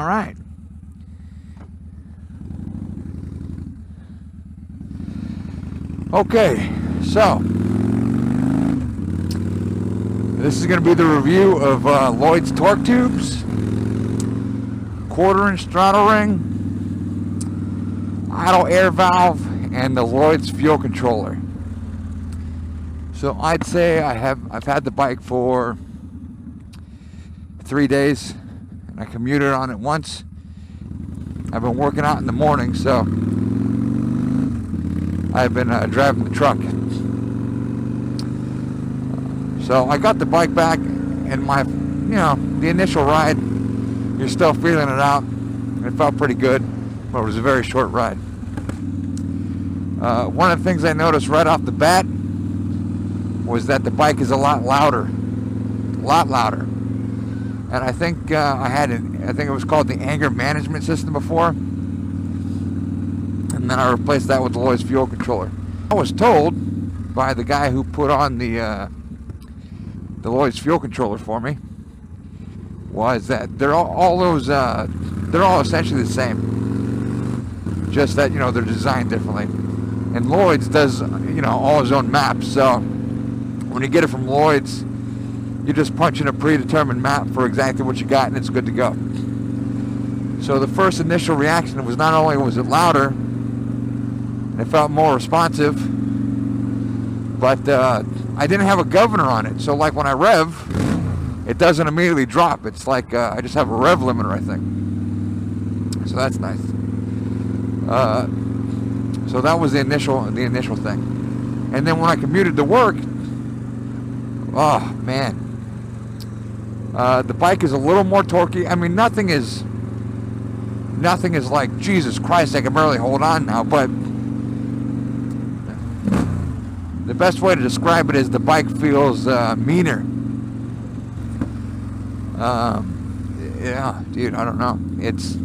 All right. Okay, so this is going to be the review of Lloydz Torque tubes, 1/4-inch throttle ring, idle air valve, and the Lloydz fuel controller. So I'd say I've had the bike for 3 days, and I commuted on it once. I've been working out in the morning, so I've been driving the truck. So I got the bike back, and the initial ride, you're still feeling it out. It felt pretty good, but it was a very short ride. One of the things I noticed right off the bat was that the bike is a lot louder. And I think I think it was called the anger management system before, and then I replaced that with the Lloydz fuel controller. I was told by the guy who put on the Lloydz fuel controller for me was that they're all essentially the same, just that they're designed differently. And Lloydz does all his own maps, so when you get it from Lloydz, you just punch in a predetermined map for exactly what you got, and it's good to go. So the first initial reaction was not only was it louder, it felt more responsive, but I didn't have a governor on it. So like when I rev, it doesn't immediately drop. It's like I just have a rev limiter, I think. So that's nice. So that was the initial thing. And then when I commuted to work, oh man, the bike is a little more torquey. I mean, nothing is like, Jesus Christ, I can barely hold on now, but the best way to describe it is the bike feels meaner. Yeah, dude, I don't know. It's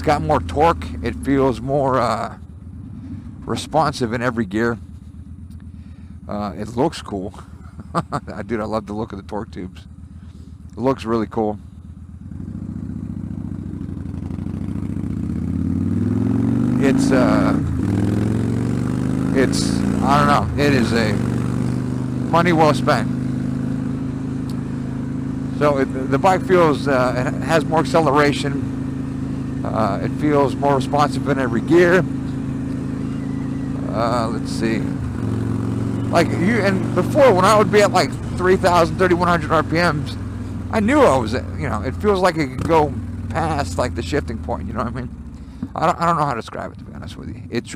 got more torque. It feels more responsive in every gear. It looks cool. Dude, I love the look of the torque tubes. It looks really cool. It's I don't know. It is a money well spent. So the bike feels it has more acceleration. It feels more responsive in every gear. Let's see. And before, when I would be at like 3,000, 3,100 RPMs, I knew I was, it feels like it could go past like the shifting point. You know what I mean? I don't know how to describe it, to be honest with you. It's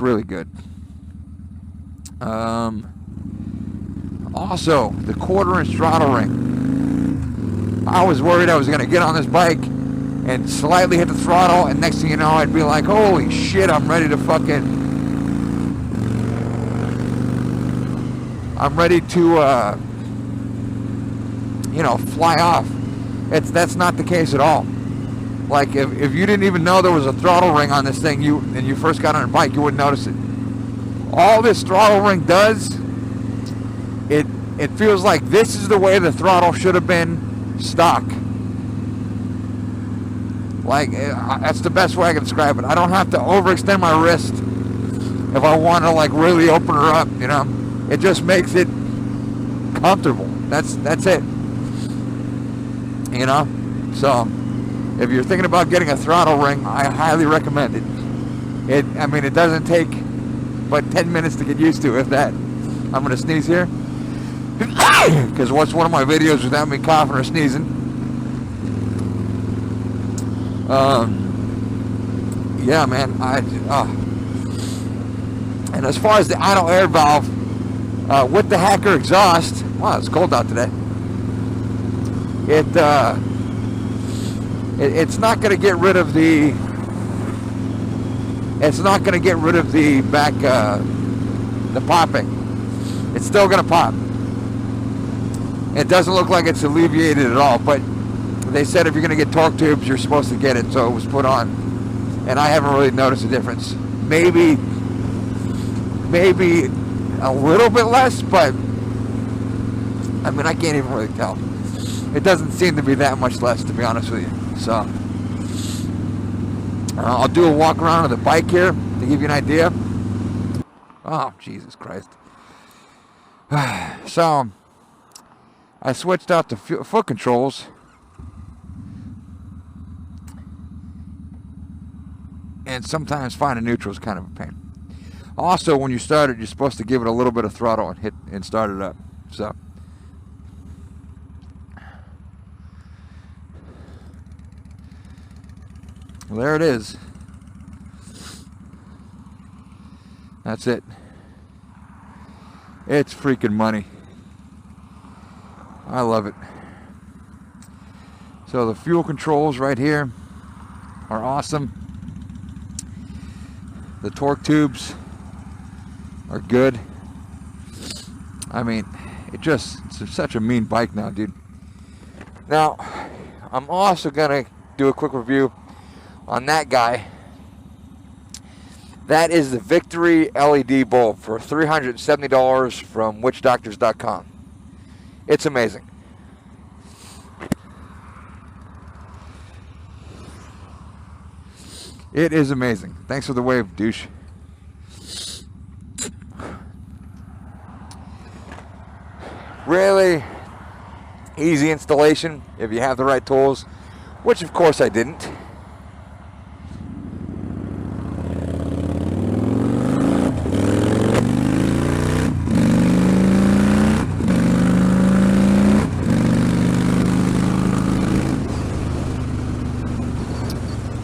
really good. Also, the 1/4-inch throttle ring. I was worried I was going to get on this bike and slightly hit the throttle, and next thing you know, I'd be like, holy shit, I'm ready to fly off. That's not the case at all. Like, if you didn't even know there was a throttle ring on this thing, and you first got on a bike, you wouldn't notice it. All this throttle ring does, it feels like this is the way the throttle should have been stock. Like, that's the best way I can describe it. I don't have to overextend my wrist if I want to, like, really open her up, It just makes it comfortable. That's it. So if you're thinking about getting a throttle ring, I highly recommend it. It doesn't take but 10 minutes to get used to, if that. I'm going to sneeze here. Because watch one of my videos without me coughing or sneezing. Yeah, man. And as far as the idle air valve, with the Hacker exhaust, wow, it's cold out today. It's not going to get rid of the. It's not going to get rid of the back, the popping. It's still going to pop. It doesn't look like it's alleviated at all, but they said if you're going to get torque tubes, you're supposed to get it, so it was put on. And I haven't really noticed a difference. Maybe a little bit less, but I can't even really tell. it doesn't seem to be that much less, to be honest with you. So I'll do a walk around of the bike here to give you an idea. Oh, Jesus Christ. So I switched out to foot controls, and sometimes finding neutral is kind of a pain. Also, when you start it, you're supposed to give it a little bit of throttle and hit and start it up. So well, there it is. That's it. It's freaking money. I love it. So the fuel controls right here are awesome. The torque tubes are good. I mean, it's such a mean bike now, dude. Now, I'm also gonna do a quick review on that guy. That is the Victory LED bulb for $370 from witchdoctors.com. It's amazing. It is amazing. Thanks for the wave, douche. Really easy installation if you have the right tools, which of course I didn't.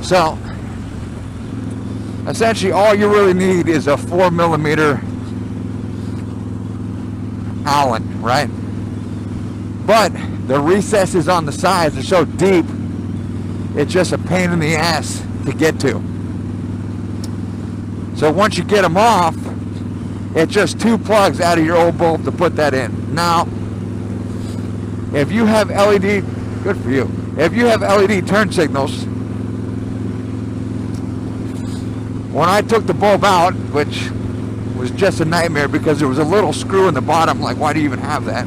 So essentially all you really need is a 4mm Allen, right? But the recesses on the sides are so deep, it's just a pain in the ass to get to. So once you get them off, it's just 2 plugs out of your old bulb to put that in. Now, if you have LED, good for you. If you have LED turn signals, when I took the bulb out, which was just a nightmare because there was a little screw in the bottom, like why do you even have that?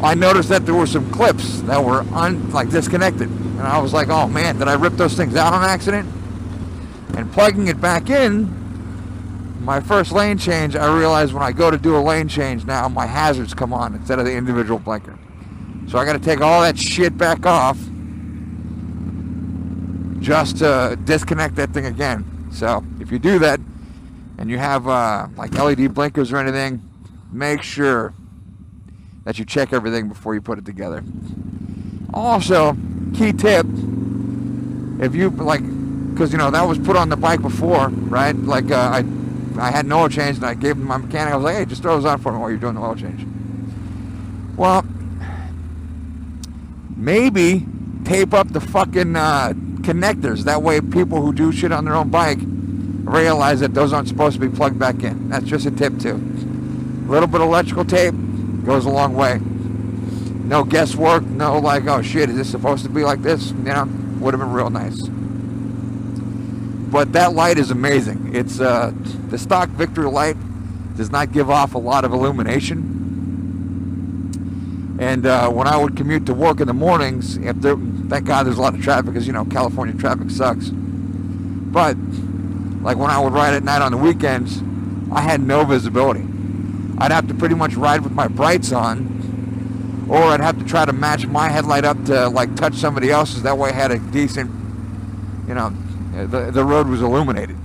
I noticed that there were some clips that were disconnected, and I was like, oh man, did I rip those things out on accident? And plugging it back in, my first lane change, I realized when I go to do a lane change now, my hazards come on instead of the individual blinker. So I got to take all that shit back off just to disconnect that thing again. So if you do that and you have like LED blinkers or anything, make sure that you check everything before you put it together. Also, key tip, if you because that was put on the bike before, right? I had an oil change and I gave my mechanic, I was like, hey, just throw those on for me while you're doing the oil change. Well, maybe tape up the fucking connectors. That way people who do shit on their own bike realize that those aren't supposed to be plugged back in. That's just a tip too. A little bit of electrical tape goes a long way. No guesswork, no like, oh shit, is this supposed to be like this? Would have been real nice. But that light is amazing. It's the stock Victory light does not give off a lot of illumination. And when I would commute to work in the mornings, thank God there's a lot of traffic, because California traffic sucks. But like when I would ride at night on the weekends, I had no visibility. I'd have to pretty much ride with my brights on, or I'd have to try to match my headlight up to like touch somebody else's. That way I had a decent, the road was illuminated.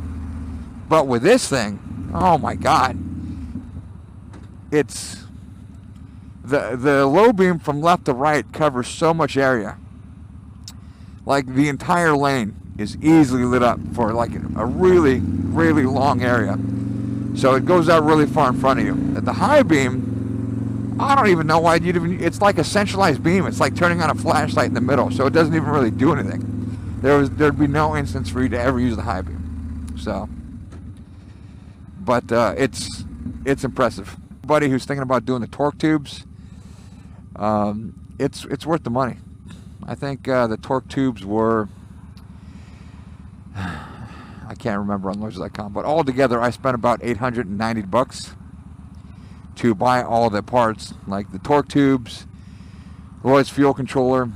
But with this thing, oh my God, it's the low beam from left to right covers so much area. Like the entire lane is easily lit up for like a really, really long area. So it goes out really far in front of you. At the high beam, I don't even know why you'd even, it's like a centralized beam. It's like turning on a flashlight in the middle, so it doesn't even really do anything. There'd be no instance for you to ever use the high beam. So, but it's impressive. Buddy who's thinking about doing the torque tubes, it's worth the money. I think the torque tubes were, I can't remember on Lloydz.com, but altogether I spent about $890 to buy all the parts, like the torque tubes, Lloyd's fuel controller,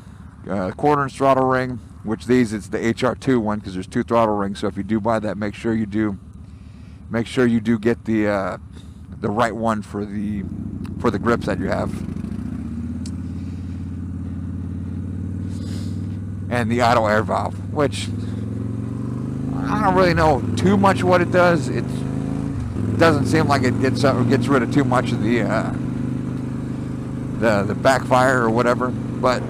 quarter-inch throttle ring, which it's the HR2 one because there's 2 throttle rings. So if you do buy that, make sure you do get the right one for the grips that you have. And the auto air valve, which I don't really know too much what it does. It doesn't seem like it gets rid of too much of the backfire or whatever, but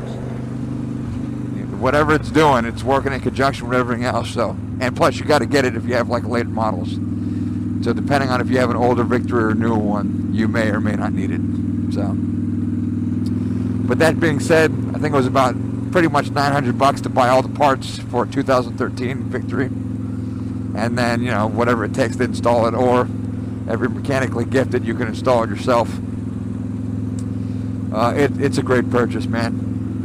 whatever it's doing, it's working in conjunction with everything else. So, and plus you got to get it if you have like later models. So depending on if you have an older Victory or a newer one, you may or may not need it. So, but that being said, I think it was about pretty much $900 to buy all the parts for a 2013 Victory, and then whatever it takes to install it, or if you're mechanically gifted, you can install it yourself. It's a great purchase, man.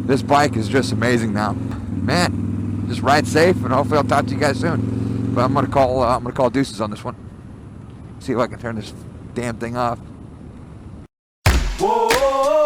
This bike is just amazing now, man. Just ride safe, and hopefully I'll talk to you guys soon. But I'm gonna call deuces on this one. See if I can turn this damn thing off. Whoa.